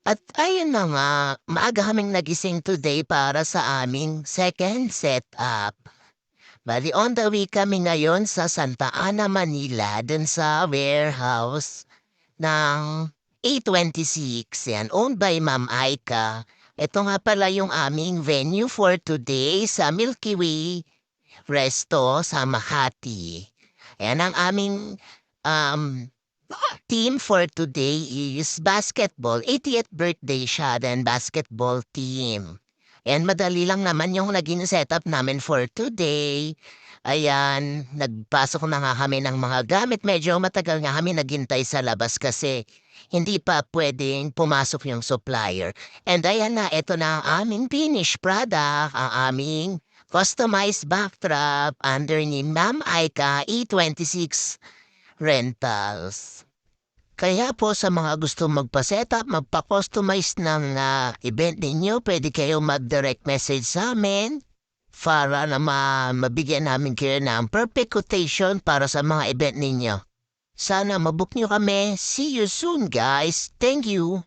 At ayun na nga, maaga kaming nagising today para sa aming second setup. Bali on the way kami ngayon sa Santa Ana, Manila dun sa warehouse ng A26 yan, owned by Ma'am Aika. Ito nga pala yung aming venue for today sa Milky Way Resto sa Makati. Yan ang aming um, team for today is basketball. 80th birthday siya, then basketball team. And madali lang naman yung naging setup namin for today. Ayan, nagpasok na nga kami ng mga gamit. Medyo matagal nga kami naghintay sa labas kasi hindi pa pwedeng pumasok yung supplier. And ayan na, ito na ang aming finished product, ang aming customized backdrop under ni Ma'am Aika E26 Rentals. Kaya po sa mga gustong magpa-setup, magpa-customize ng event ninyo, pwede kayo mag-direct message sa amin para na mabigyan namin kayo ng perfect quotation para sa mga event ninyo. Sana mabook nyo kami. See you soon, guys. Thank you.